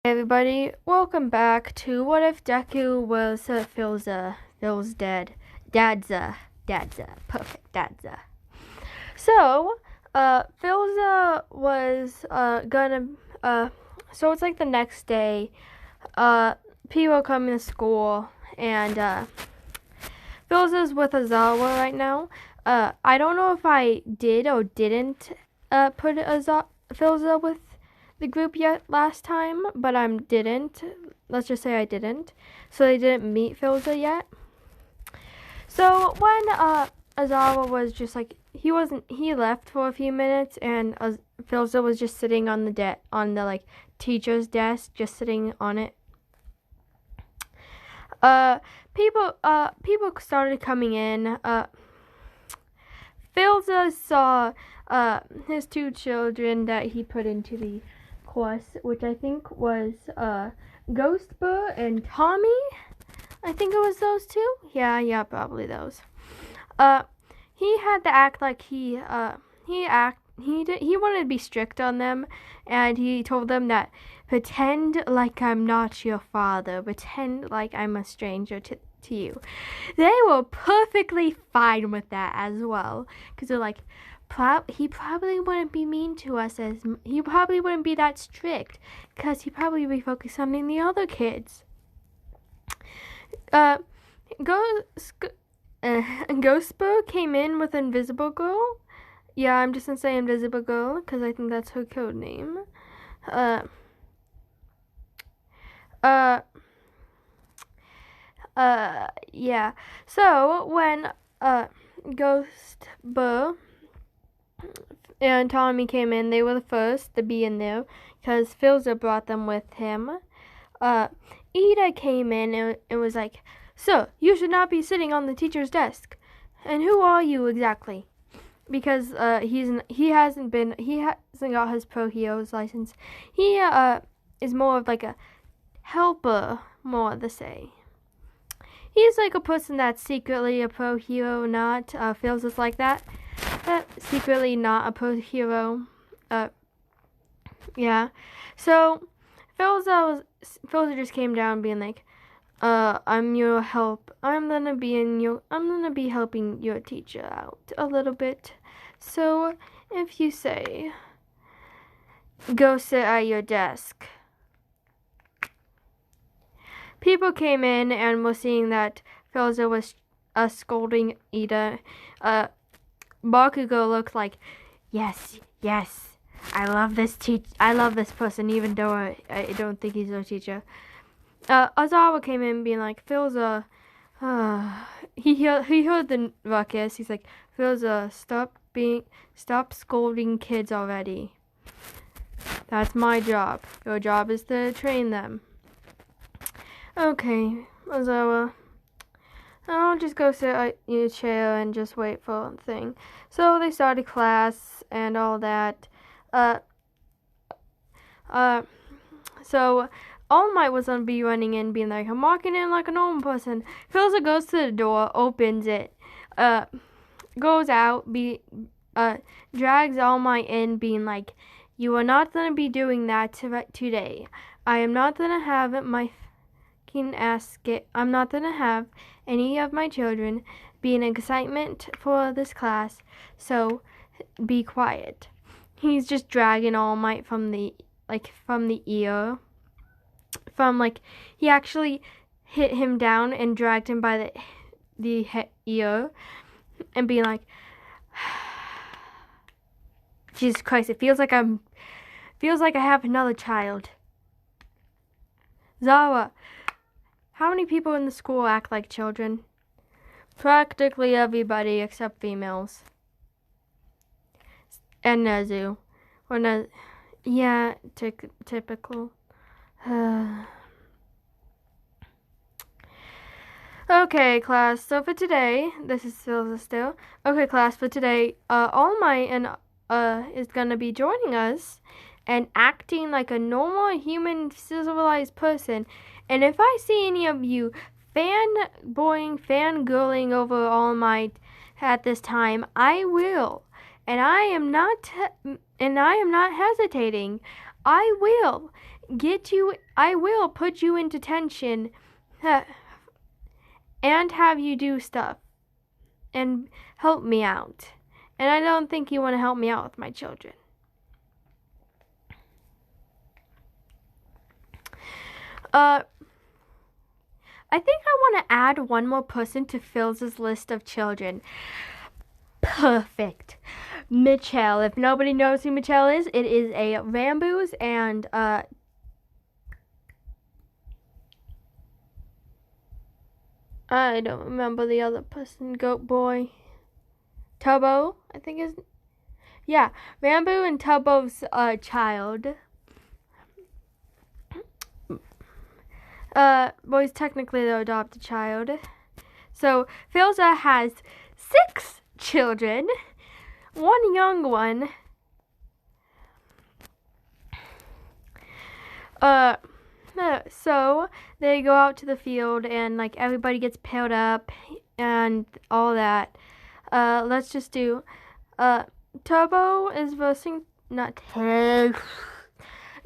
Hey everybody, welcome back to What If Deku was Philza? Phil's dead. Dadza. Perfect, Dadza. So, Philza was, so it's like the next day, people come to school, and, Philza's with Azawa right now. I don't know if I did or didn't, put Philza with the group yet last time, but I didn't. Let's just say I didn't. So they didn't meet Philza yet. So when Azawa was just like he left for a few minutes, and Philza was just sitting on the like teacher's desk, just sitting on it. People started coming in. Philza saw his two children that he put into the course, which I think was Ghostbur and Tommy. I think it was those two. Yeah, probably those. He had to act like he wanted to be strict on them, and he told them that pretend like I'm not your father, pretend like I'm a stranger to you. They were perfectly fine with that as well, because they're like, he probably wouldn't be mean to us, he probably wouldn't be that strict, because he probably be focused on the other kids. Ghostbur came in with Invisible Girl. Yeah, I'm just gonna say Invisible Girl, because I think that's her code name. Yeah. So when Ghostbur and Tommy came in, they were the first to be in there because Philza brought them with him. Ida came in and was like, "Sir, you should not be sitting on the teacher's desk. And who are you exactly?" Because he hasn't got his Pro Heroes license. He is more of like a helper, more to say. He's like a person that's secretly a pro hero, not feels just like that. Secretly not a pro hero. Yeah. So Philza just came down being like, I'm your help. I'm gonna be helping your teacher out a little bit. So if you say, go sit at your desk. People came in and were seeing that Philza was scolding Ida. Bakugo looked like, yes, I love this person, even though I don't think he's our teacher. Azawa came in being like, Philza, he heard the ruckus. He's like, Philza, stop scolding kids already. That's my job. Your job is to train them. Okay, Azawa, I'll just go sit at your chair and just wait for a thing. So they started class and all that. So All Might was gonna be running in, being like, I'm walking in like a normal person. Philza goes to the door, opens it, goes out, drags All Might in, being like, you are not gonna be doing that today. I am not gonna have I'm not gonna have any of my children be an excitement for this class, so be quiet. He's just dragging All Might from the ear. He actually hit him down and dragged him by the ear, and being like, Jesus Christ, it feels like I have another child. Zara, how many people in the school act like children? Practically everybody except females. And Nezu. Yeah, typical. Okay, class, so for today, this is Philza still. Okay, class, for today, All Might is gonna be joining us and acting like a normal human civilized person. And if I see any of you fangirling over All Might at this time, I will. And I am not hesitating. I will. I will put you in detention and have you do stuff and help me out. And I don't think you want to help me out with my children. I think I want to add one more person to Philza's list of children. Perfect. Michelle. If nobody knows who Michelle is, it is a Ramboos and I don't remember the other person. Goat Boy. Tubbo, I think is. Yeah, Rambo and Tubbo's child. Boy's technically the adopted child. So Philza has 6 children, 1 young one. So they go out to the field and like everybody gets paired up and all that. Let's just do Tubbo is versing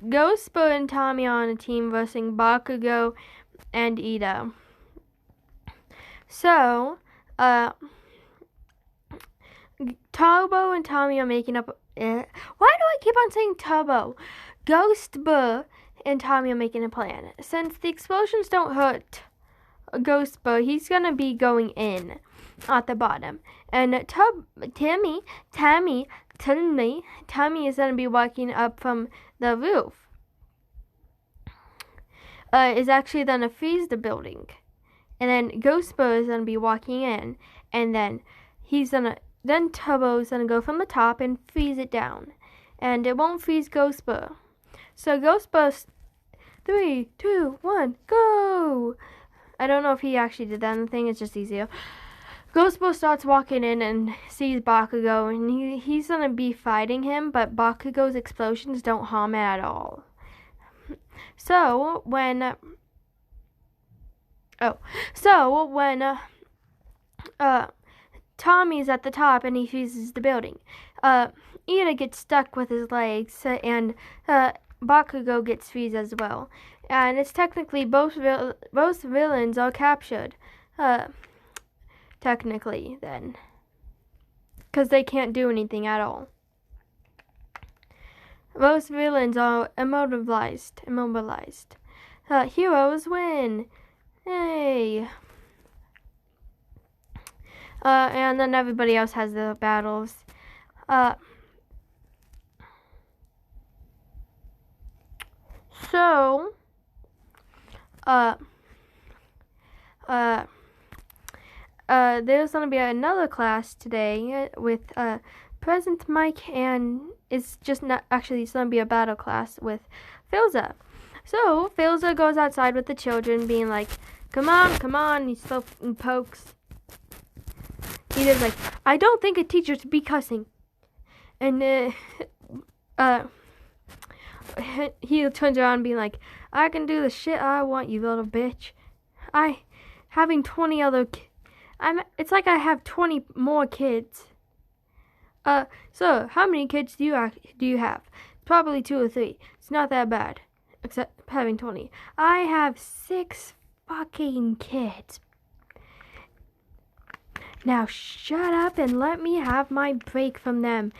Ghostbo and Tommy on a team versus Bakugo and Ida. So, Tubbo and Tommy are making up. Why do I keep on saying Tubbo? Ghostbo and Tommy are making a plan. Since the explosions don't hurt Ghostbo, he's gonna be going in at the bottom. And Tommy is gonna be walking up from the roof. Is actually gonna freeze the building. And then Ghostbo is gonna be walking in. And then Tubbo is gonna go from the top and freeze it down. And it won't freeze Ghostbo. So Ghostbo, 3, 2, 1, go! I don't know if he actually did that in the thing, it's just easier. Ghostbo starts walking in and sees Bakugo, and he's gonna be fighting him, but Bakugo's explosions don't harm it at all. So when Tommy's at the top and he freezes the building, Ida gets stuck with his legs, and Bakugo gets freezed as well. And it's technically both villains are captured. Technically, then. Because they can't do anything at all. Most villains are immobilized. Heroes win. Hey. And then everybody else has their battles. There's gonna be another class today with Present Mike, and it's just not actually. It's gonna be a battle class with Philza. So Philza goes outside with the children, being like, "Come on!" He still pokes. He does like, "I don't think a teacher should be cussing," and he turns around, being like, "I can do the shit I want, you little bitch. Having 20 other kids. It's like I have 20 more kids. So how many kids do you have? Probably 2 or 3. It's not that bad, except having 20. I have 6 fucking kids. Now shut up and let me have my break from them."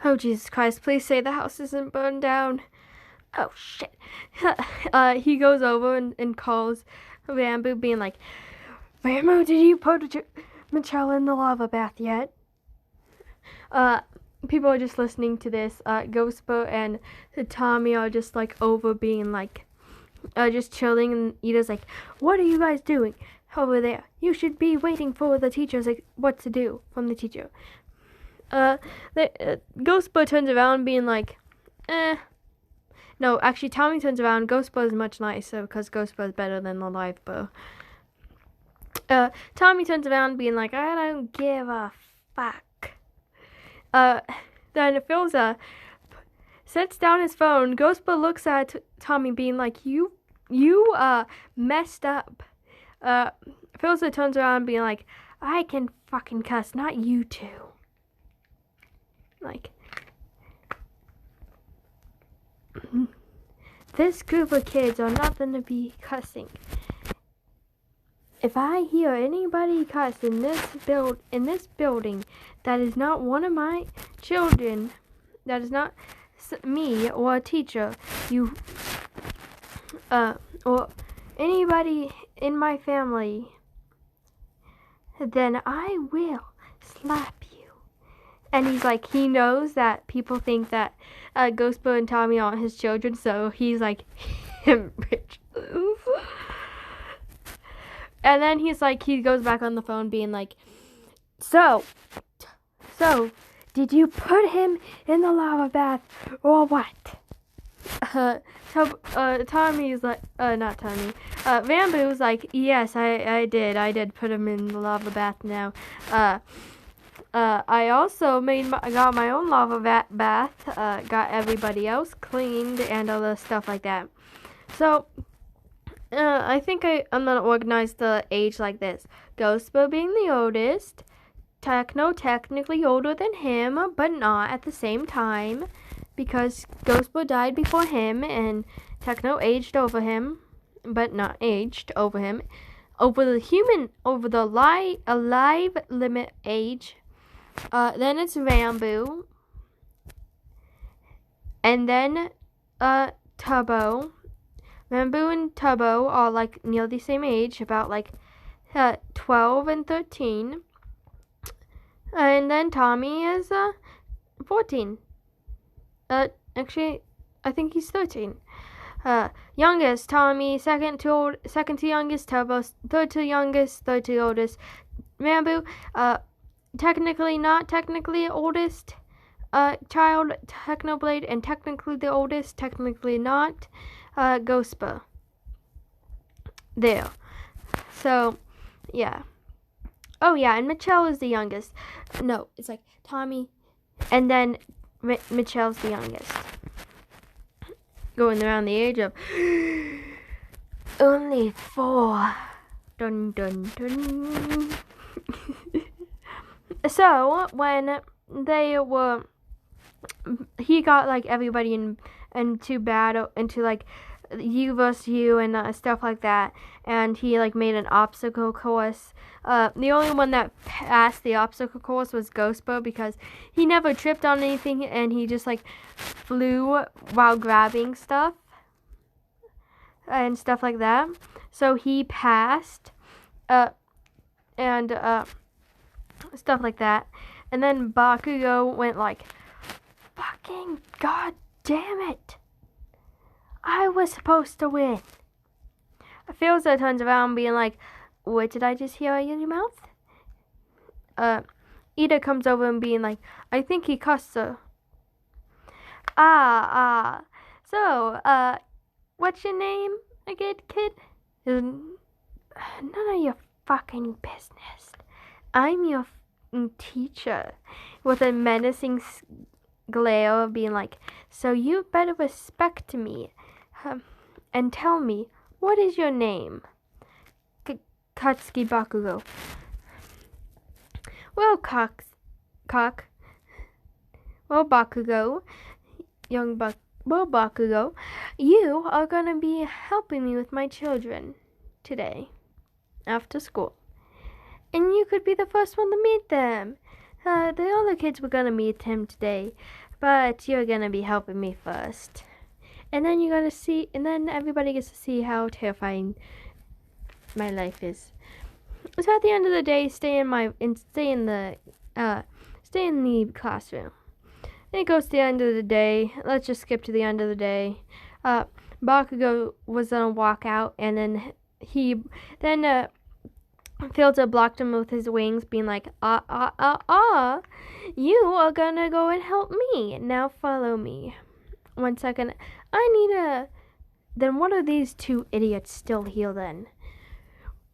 Oh, Jesus Christ, please say the house isn't burned down. Oh, shit. He goes over and calls Rambo, being like, "Rambo, did you put Michelle in the lava bath yet?" People are just listening to this. Ghostbo and Tommy are just like over, being like, just chilling, and Ida's like, "What are you guys doing over there? You should be waiting for the teacher's like what to do from the teacher." Ghostbo turns around, being like, No, actually, Tommy turns around. Ghostbo is much nicer because Ghostbo is better than the live bow. Tommy turns around, being like, "I don't give a fuck." Then Philza sets down his phone. Ghostbo looks at Tommy, being like, "You messed up." Philza turns around, being like, "I can fucking cuss, not you two." Like, This group of kids are not going to be cussing. If I hear anybody cuss in this building, that is not one of my children, that is not me or a teacher, or anybody in my family, then I will slap you. And he's like, he knows that people think that Ghostbo and Tommy aren't his children, so he's like, rich. And then he's like, he goes back on the phone being like, so, did you put him in the lava bath or what? Tommy's like, not Tommy. Bamboo's like, yes, I did put him in the lava bath now. I also got my own lava bath, got everybody else cleaned and other stuff like that. So, I think I'm gonna organize the age like this. Ghostbo being the oldest, Techno technically older than him, but not at the same time, because Ghostbo died before him, and Techno aged over him, but not aged over him. Over the alive limit age. Then it's Bamboo, and then Tubbo. Bamboo and Tubbo are like near the same age, about like 12 and 13. And then Tommy is 14. Actually, I think he's 13. Youngest Tommy, second to youngest Tubbo, third to youngest, third to oldest Bamboo. Not technically oldest child, Technoblade, and technically the oldest, technically not, Ghostbo. There. So, yeah. Oh, yeah, and Michelle is the youngest. No, it's like Tommy, and then Michelle's the youngest. Going around the age of only 4. Dun, dun, dun. So, when he got like everybody into battle, into like you versus you and stuff like that, and he like made an obstacle course. The only one that passed the obstacle course was Ghostbo, because he never tripped on anything and he just like flew while grabbing stuff and stuff like that. So he passed, and stuff like that. And then Bakugo went like, fucking god damn it, I was supposed to win. Philza turns around being like, what did I just hear out of your mouth? Ida comes over and being like, I think he cussed her. So, what's your name again, kid? None of your fucking business. I'm your teacher, with a menacing glare of being like, so you better respect me, and tell me, what is your name? Katsuki Bakugo. Well, Bakugo, Bakugo, you are gonna be helping me with my children today, after school. And you could be the first one to meet them. The other kids were gonna meet him today, but you're gonna be helping me first. And then you're gonna see, and then everybody gets to see how terrifying my life is. So at the end of the day, stay in the classroom. And it goes to the end of the day. Let's just skip to the end of the day. Bakugo was gonna walk out, and then Philza blocked him with his wings, being like, you are gonna go and help me. Now follow me. 1 second. Then what are these two idiots still here then?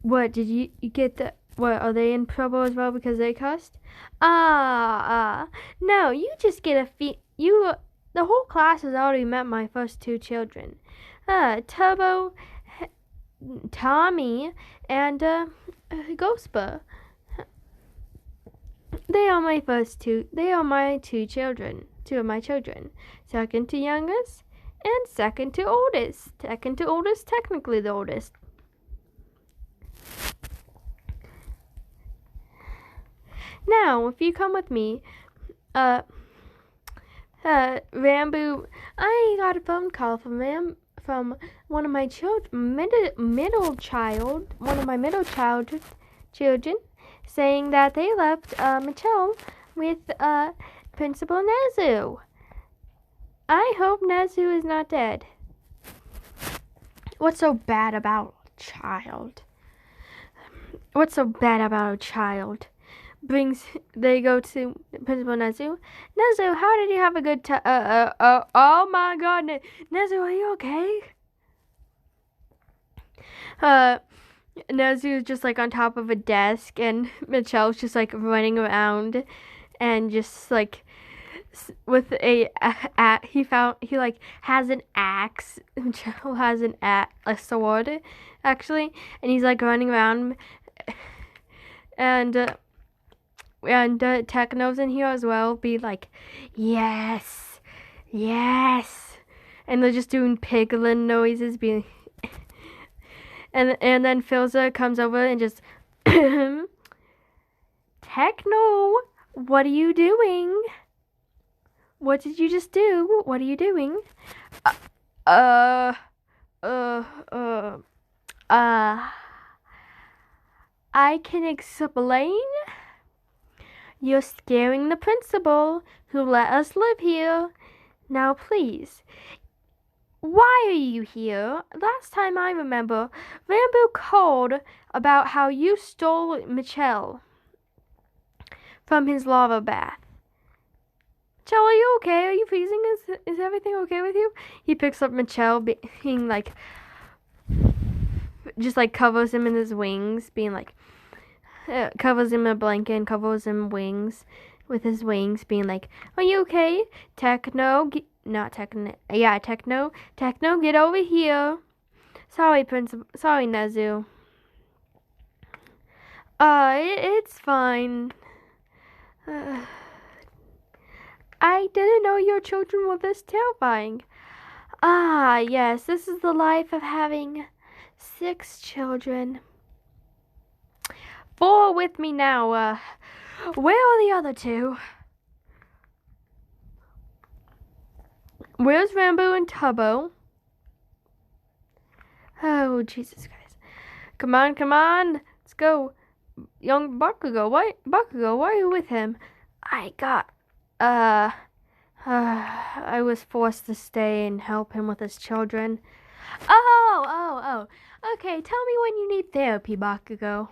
What, did you get the, what, are they in trouble as well because they cussed? No, you just get the whole class has already met my first 2 children. Tubbo, Tommy, and, Ghostbo. They are my 2 children. 2 of my children. Second to youngest and second to oldest. Second to oldest, technically the oldest. Now, if you come with me, Rambo, I got a phone call from one of my middle child, children, saying that they left Michelle with Principal Nezu. I hope Nezu is not dead. What's so bad about a child? What's so bad about a child? They go to Principal Nezu. Nezu, how did you have a good time? Oh my God, Nezu, are you okay? Nezu is just like on top of a desk, and Michelle's just like running around, and just like with he like has an axe. Michelle has a sword, actually, and he's like running around, and Techno's in here as well, be like, yes, and they're just doing piglin noises, being, and then Philza comes over and just, Techno, what are you doing? What did you just do? What are you doing? I can explain. You're scaring the principal who let us live here. Now, please. Why are you here? Last time I remember, Rambo called about how you stole Michelle from his lava bath. Michelle, are you okay? Are you freezing? Is everything okay with you? He picks up Michelle, being like, just like covers him in his wings, being like, covers him in a blanket and covers him wings with his wings, being like, are you okay? Techno, Techno, get over here. Sorry, Nezu. It's fine. I didn't know your children were this terrifying. Ah, yes, this is the life of having 6 children. 4 with me now. Where are the other 2? Where's Rambo and Tubbo? Oh, Jesus Christ. Come on. Let's go. Young Bakugo, why are you with him? I was forced to stay and help him with his children. Oh. Okay, tell me when you need therapy, Bakugo.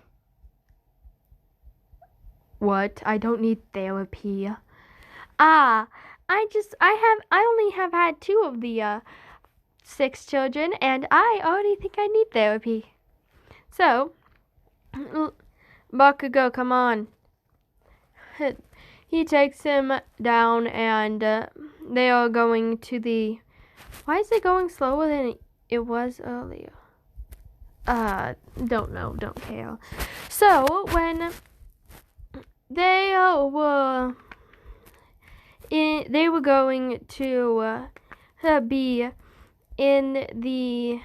What? I don't need therapy. I only have had 2 of the 6 children, and I already think I need therapy. So, Bakugo, come on. He takes him down, and they are going to the... Why is it going slower than it was earlier? Don't know, don't care. So, when they were going to be in the...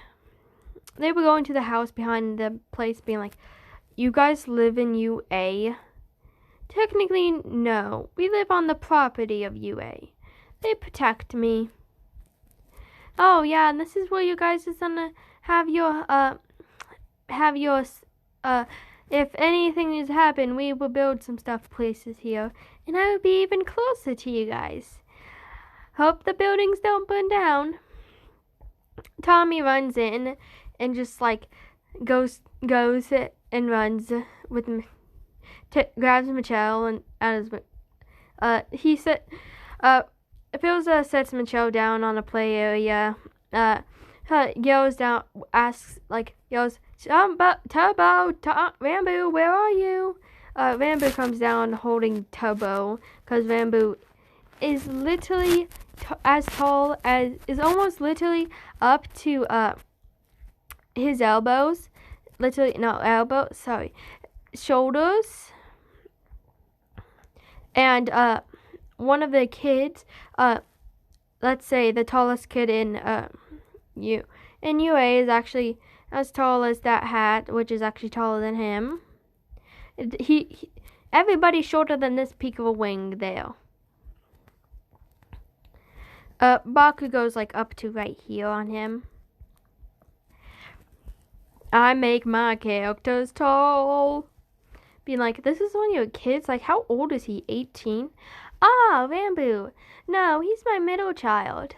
They were going to the house behind the place, being like, you guys live in UA? Technically, no. We live on the property of UA. They protect me. Oh, yeah, and this is where you guys is gonna have your, if anything has happened, we will build some stuff places here, and I will be even closer to you guys. Hope the buildings don't burn down. Tommy runs in and just like goes and runs with grabs Michelle and he said Philza sets Michelle down on a play area. Yells down, Tubbo, Rambo, where are you? Rambo comes down holding Tubbo, because Rambo is literally as tall as, is almost literally up to his elbows. Shoulders. And one of the kids let's say the tallest kid in UA is actually as tall as that hat, which is actually taller than him. Everybody's shorter than this peak of a wing there. Bakugo's like up to right here on him. I make my characters tall. Being like, this is one of your kids? Like, how old is he? 18? Ah, Rambo. No, he's my middle child.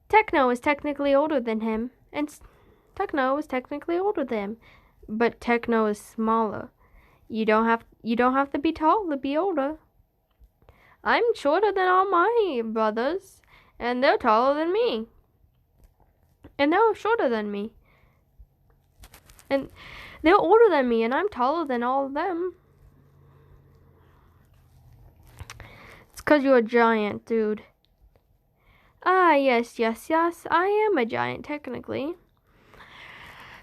Techno is technically older than him. And Techno is technically older than him. But Techno is smaller. You don't have to be tall to be older. I'm shorter than all my brothers. And they're taller than me. And they're shorter than me. And they're older than me, and I'm taller than all of them. It's 'cause you're a giant, dude. Ah, yes. I am a giant, technically.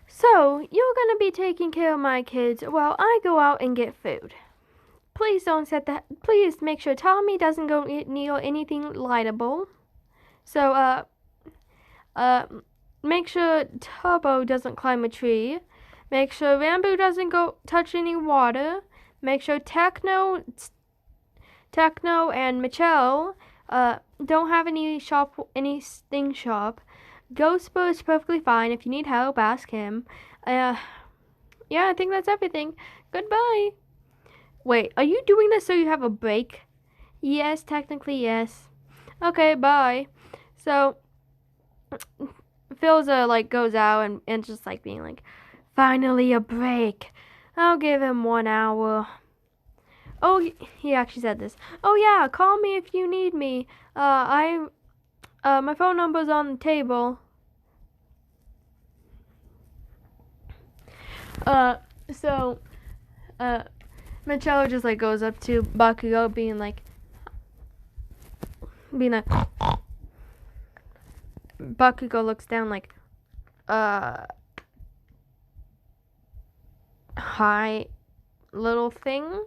So, you're gonna be taking care of my kids while I go out and get food. Please please make sure Tommy doesn't go near anything lightable. So, make sure Turbo doesn't climb a tree. Make sure Rambo doesn't go touch any water. Make sure Techno and Michelle don't have anything sharp. Ghostbur is perfectly fine. If you need help, ask him. Yeah, I think that's everything. Goodbye. Wait, are you doing this so you have a break? Yes, technically yes. Okay, bye. So Philza like goes out and just like being like, finally a break. I'll give him 1 hour. Oh, he actually said this. Oh yeah, call me if you need me. My phone number's on the table. Michelle just like goes up to Bakugo being like Bakugo looks down like, hi, little thing.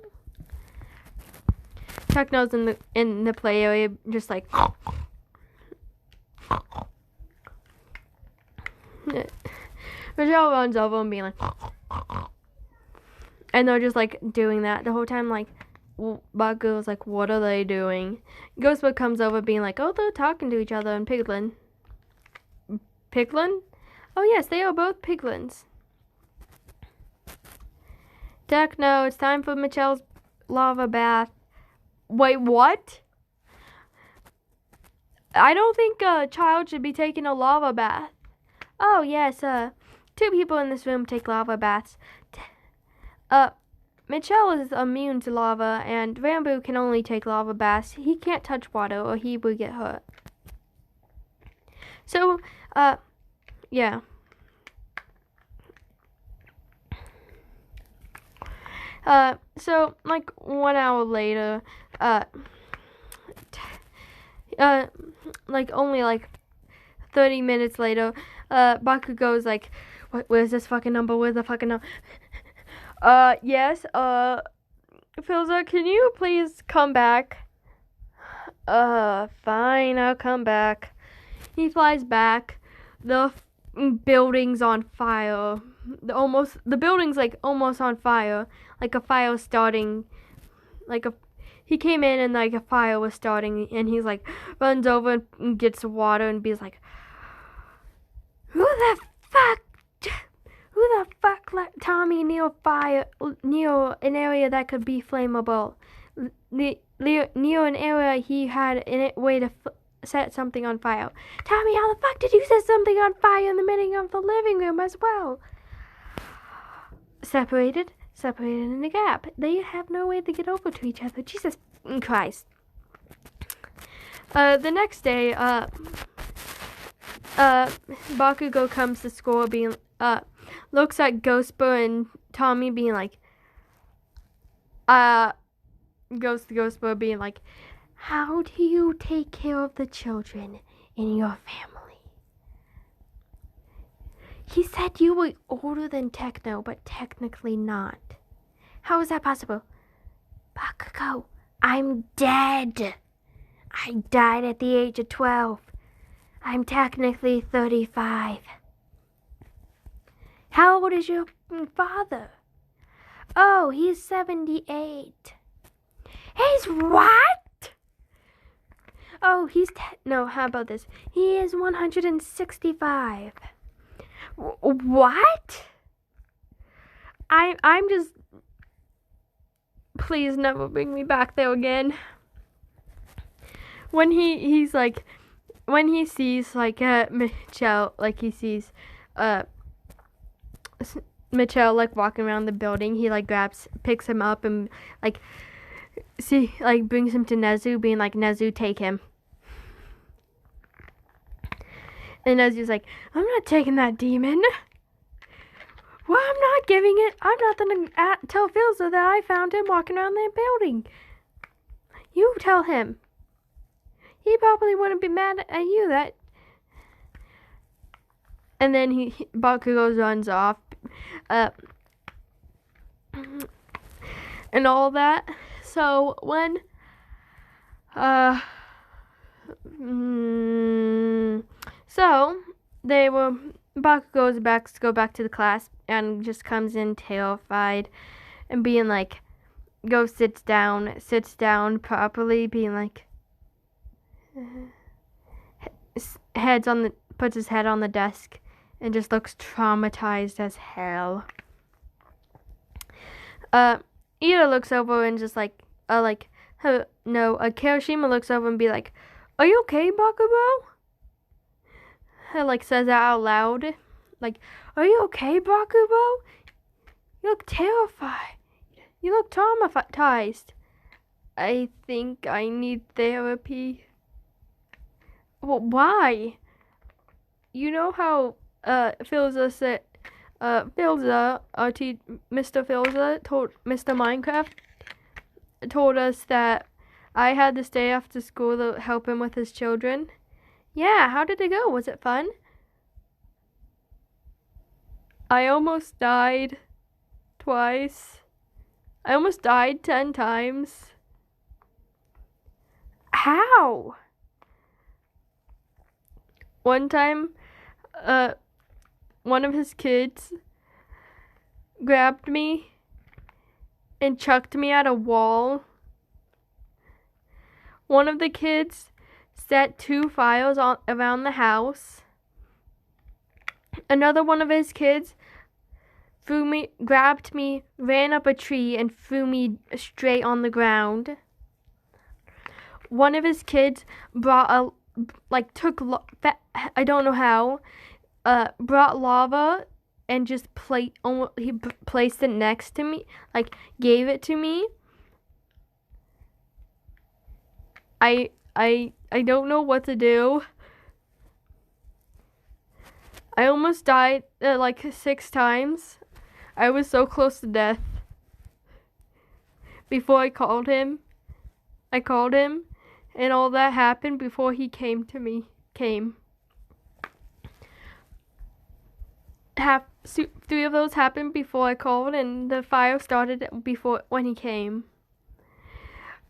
Techno's in the play area, just like Michelle runs over and being like, and they're just like doing that the whole time. Like Bakugo's like, what are they doing? Ghostbud comes over being like, oh, they're talking to each other. And Piglin? Oh yes, they are both piglins. Techno, it's time for Michelle's lava bath. Wait, what? I don't think a child should be taking a lava bath. Oh yes, 2 people in this room take lava baths. Michelle is immune to lava, and Rambo can only take lava baths. He can't touch water or he will get hurt. So, yeah. So, like, 1 hour later, like, only, like, 30 minutes later, Bakugo's like, where's this fucking number? Where's the fucking number? Yes, Philza, can you please come back? Fine, I'll come back. He flies back. The building's on fire. The building's like almost on fire. Like a fire starting. He came in and like a fire was starting, and he's like runs over and gets water and be like, Who the fuck let Tommy near an area that could be flammable? Near an area he had a way to set something on fire. Tommy, how the fuck did you set something on fire in the middle of the living room as well? Separated in a gap. They have no way to get over to each other. Jesus Christ. The next day, Bakugo comes to school being, looks at Ghostbur and Tommy being like, goes to Ghostbur being like, how do you take care of the children in your family? He said you were older than Techno, but technically not. How is that possible? Bakugo, I'm dead. I died at the age of 12. I'm technically 35. How old is your father? Oh, he's 78. He's what? Oh, no, how about this? He is 165. What? I'm just... Please never bring me back there again. When he's like... When he sees, like, Michelle, like, he sees, Michelle, like, walking around the building, he, like, picks him up and, like, brings him to Nezu, being like, Nezu, take him. And Nezu's like, I'm not taking that demon. Well, I'm not giving it. I'm not gonna tell Philza that I found him walking around the building. You tell him. He probably wouldn't be mad at you that. And then Bakugo runs off, and all that. So when, so Bakugo's back to go back to the class and just comes in terrified and being like, sits down properly, being like, puts his head on the desk and just looks traumatized as hell. Ida looks over and just Kirishima looks over and be like, are you okay, Bakugo? Says that out loud. Like, are you okay, Bakugo? You look terrified. You look traumatized. I think I need therapy. Well, why? You know how Philza said, Mr. Philza told Mr. Minecraft told us that I had to stay after school to help him with his children. Yeah, how did it go? Was it fun? I almost died twice. I almost died 10 times. How? One time, one of his kids grabbed me and chucked me at a wall. One of the kids set 2 fires around the house. Another one of his kids grabbed me, ran up a tree, and threw me straight on the ground. One of his kids brought I don't know how, brought lava and just he placed it next to me, gave it to me. I don't know what to do. I almost died 6 times. I was so close to death. Before I called him, and all that happened before he came to me. 3 of those happened before I called, and the fire started when he came.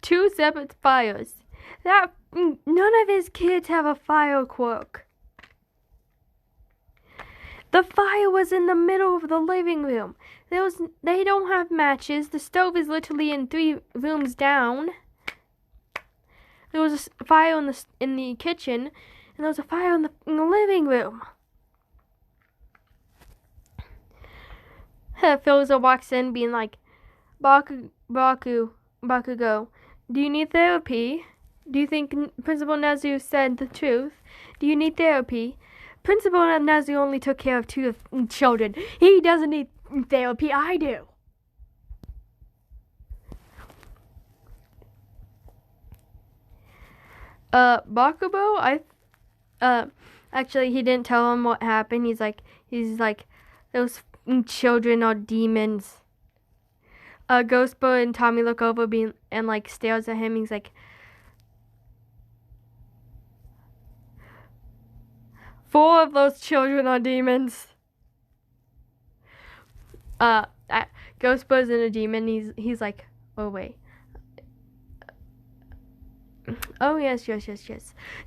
2 separate fires. None of his kids have a fire quirk. The fire was in the middle of the living room. They don't have matches. The stove is literally in 3 rooms down. There was a fire in the kitchen, and there was a fire in the living room. Philza walks in being like, Bakugo, do you need therapy? Do you think Principal Nezu said the truth? Do you need therapy? Principal Nezu only took care of 2 children. He doesn't need therapy. I do. Bakugo, actually, he didn't tell him what happened. He's like, those children are demons. Ghostbird and Tommy look over and stares at him. He's like, 4 of those children are demons. Ghostbird's in a demon. He's like, oh wait. Oh, yes.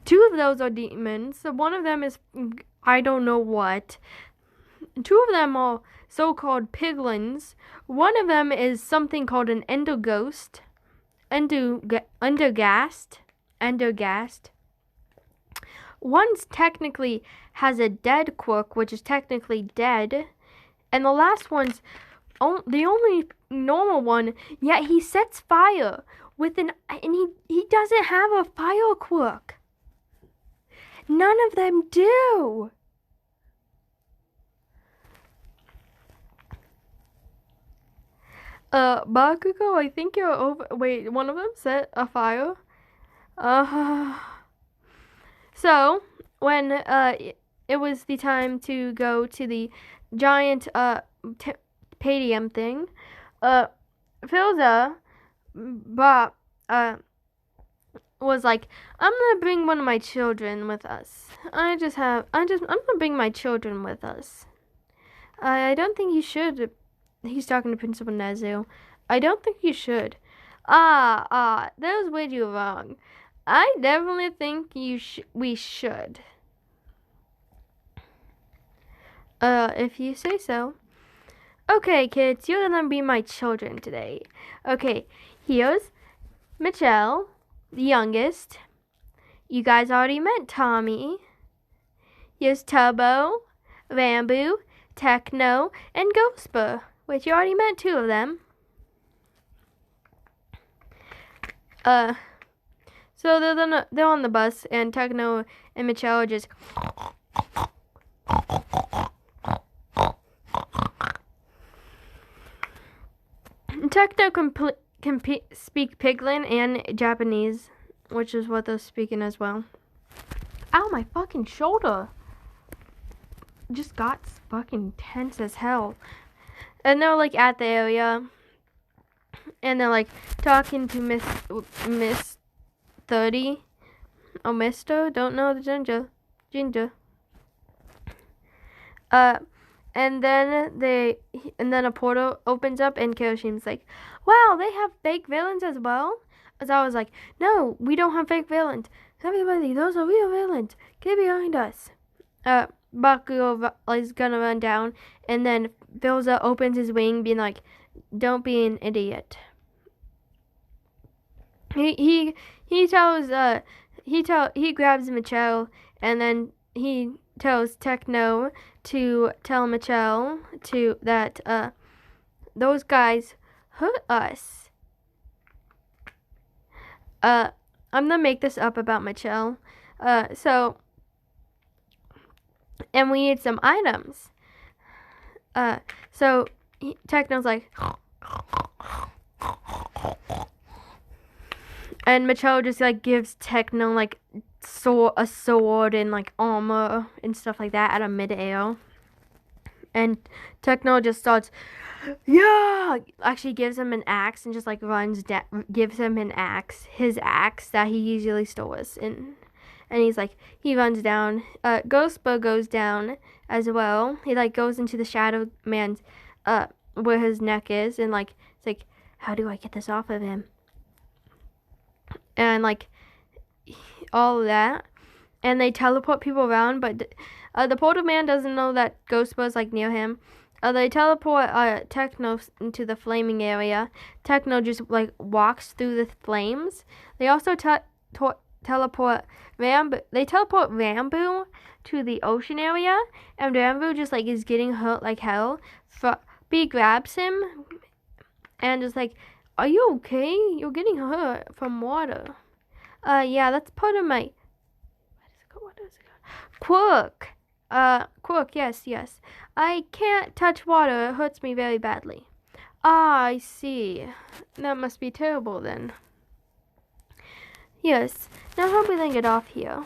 Two of those are demons. So one of them is, I don't know what. Two of them are so-called piglins. One of them is something called an endoghost. Endogast. One's technically has a dead quirk, which is technically dead. And the last one's the only normal one, yet he sets fire with and he doesn't have a fire quirk. None of them do. Bakugo, I think you're over. Wait, one of them set a fire. So when it was the time to go to the giant padium thing, Philza was like, I'm gonna bring one of my children with us. I'm gonna bring my children with us. I don't think you should. He's talking to Principal Nezu. I don't think you should. That was way too wrong. I definitely think we should. If you say so. Okay, kids, you're gonna be my children today. Okay, here's Michelle, the youngest. You guys already met Tommy. Here's Tubbo, Bamboo, Techno, and Ghostbur, which you already met two of them. So they're on the bus, and Techno and Michelle are just. Techno can speak Piglin and Japanese, which is what they're speaking as well. Ow, my fucking shoulder just got fucking tense as hell. And they're like at the area, and they're like talking to Miss 30 or Mister, don't know the ginger. And then a portal opens up, and Kiroshima's like, wow, they have fake villains as well? As I was like, no, we don't have fake villains. Everybody, those are real villains. Get behind us. Bakugo is gonna run down, and then Philza opens his wing, being like, don't be an idiot. He grabs Michelle, and then he tells Techno to tell Michelle that those guys hurt us. I'm gonna make this up about Michelle. And we need some items. So Techno's like, and Michelle just like gives Techno like a sword and like armor and stuff like that out of midair. And Techno just starts, yeah, actually gives him an axe and just like gives him an axe, his axe that he usually stores. And he's like, he runs down. Ghostbur goes down as well. He like goes into the Shadow Man's, where his neck is, and like, it's like, how do I get this off of him? And like, all of that. And they teleport people around, but the Portal Man doesn't know that Ghostbur's like near him. They teleport Techno into the flaming area. Techno just like walks through the flames. They also teleport Rambo. They teleport Rambo to the ocean area, and Rambo just like is getting hurt like hell. B grabs him and is like, "Are you okay? You're getting hurt from water." Yeah, that's part of my. What is it called? Quirk. Quirk. Yes. I can't touch water. It hurts me very badly. I see. That must be terrible then. Yes. Now how do we then get off here?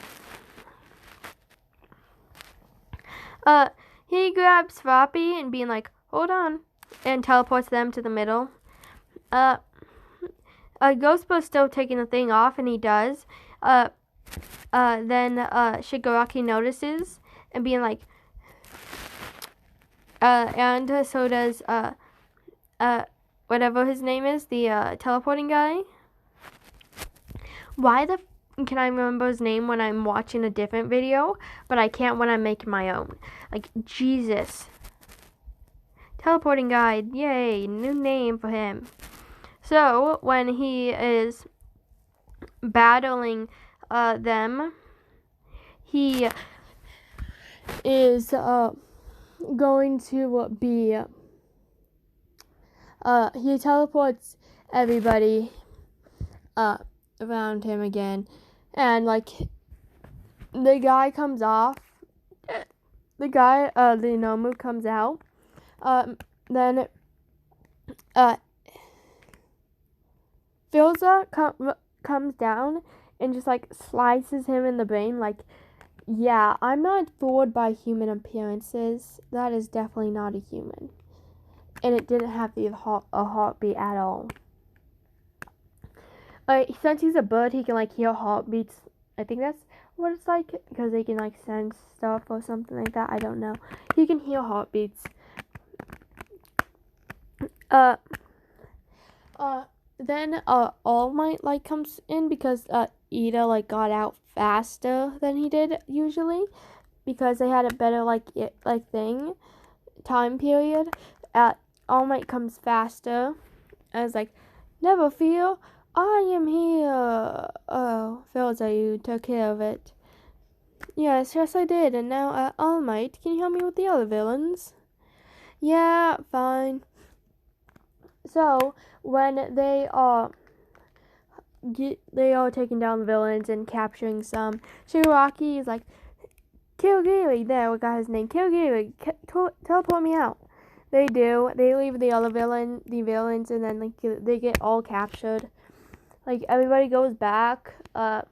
He grabs Floppy and being like, hold on, and teleports them to the middle. Ghostbust's still taking the thing off, and he does. Then Shigaraki notices and being like, and so does whatever his name is, the teleporting guy. Why the can I remember his name when I'm watching a different video, but I can't when I'm making my own? Like, Jesus. Teleporting guide. Yay, new name for him. So, when he is battling them, he is going to be he teleports everybody around him again, and like the guy comes off, the Nomu comes out, then Philza comes down and just like slices him in the brain. Like, yeah, I'm not fooled by human appearances. That is definitely not a human, and it didn't have a heartbeat at all. Since he's a bird, he can like hear heartbeats. I think that's what it's like, because they can like sense stuff or something like that. I don't know. He can hear heartbeats. Then All Might like comes in because Ida like got out faster than he did usually, because they had a better time period. All Might comes faster, and it's like, never fear, I am here. Oh, Philza, you took care of it. Yes, I did. And now, All Might, can you help me with the other villains? Yeah, fine. So, when they are taking down the villains and capturing some, Shigaraki is like, Kilgiri, there, we got his name, Kilgiri, teleport me out. They do. They leave the villains, and then like they get all captured. Like, everybody goes back, and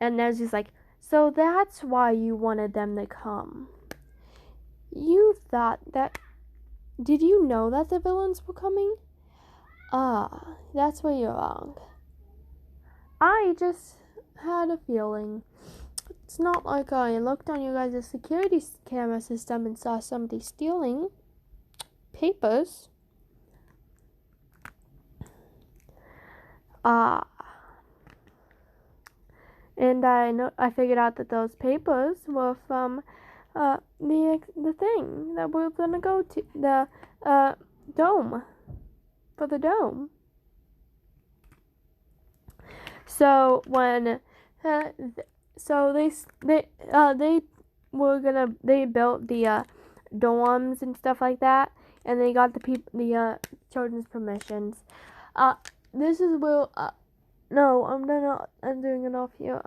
there's just like, so that's why you wanted them to come. You thought that, did you know that the villains were coming? Ah, that's where you're wrong. I just had a feeling. It's not like I looked on you guys' security camera system and saw somebody stealing papers. And I figured out that those papers were from the thing that we're gonna go to, the dome, for the dome. So when they built the dorms and stuff like that, and they got the children's permissions. This is where no, I'm doing it off here.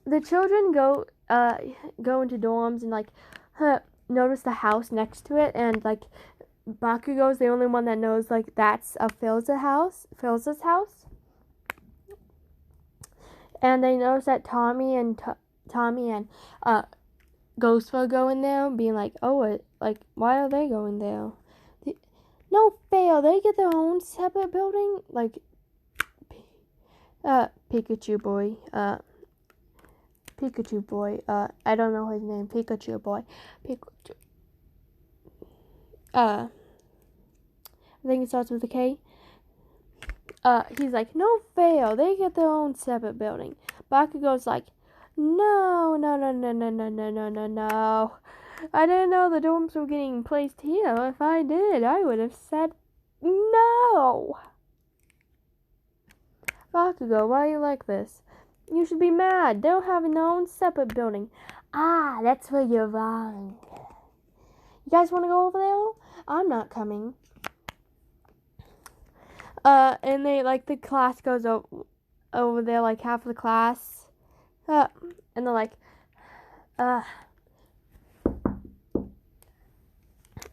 The children go into dorms and like notice the house next to it, and like Bakugo's the only one that knows like that's a Philza's house. And they notice that Tommy and Ghostful go in there, being like, oh, why are they going there? No fair, they get their own separate building. Like, Pikachu boy, I don't know his name, Pikachu boy, I think it starts with a K. He's like, no fair, they get their own separate building. Bakugo's like, no. I didn't know the dorms were getting placed here. If I did, I would have said no. Bakugo, why are you like this? You should be mad. They'll have their own separate building. Ah, that's where you're wrong. You guys want to go over there? I'm not coming. And they, like, the class goes over there, like, half of the class. And they're like,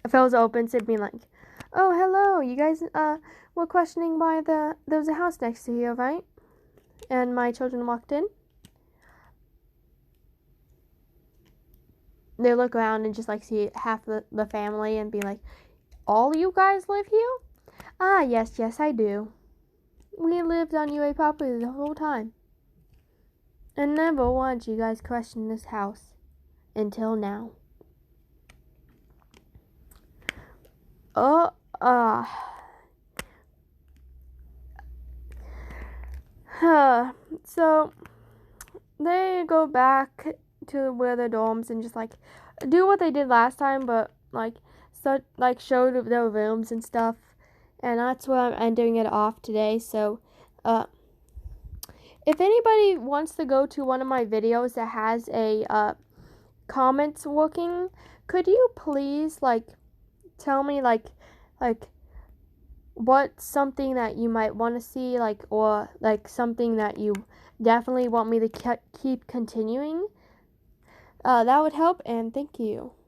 Philza opens it, being like, oh, hello, you guys, were questioning why there was a house next to you, right? And my children walked in. They look around and just, like, see half the family and be like, all you guys live here? Ah, yes, I do. We lived on UA property the whole time. And never once you guys questioned this house. Until now. So they go back to where the dorms and just like do what they did last time, but like show their rooms and stuff. And that's where I'm ending it off today. So, if anybody wants to go to one of my videos that has a comments working, could you please like tell me like what's something that you might want to see, like, or like something that you definitely want me to keep continuing? That would help, and thank you.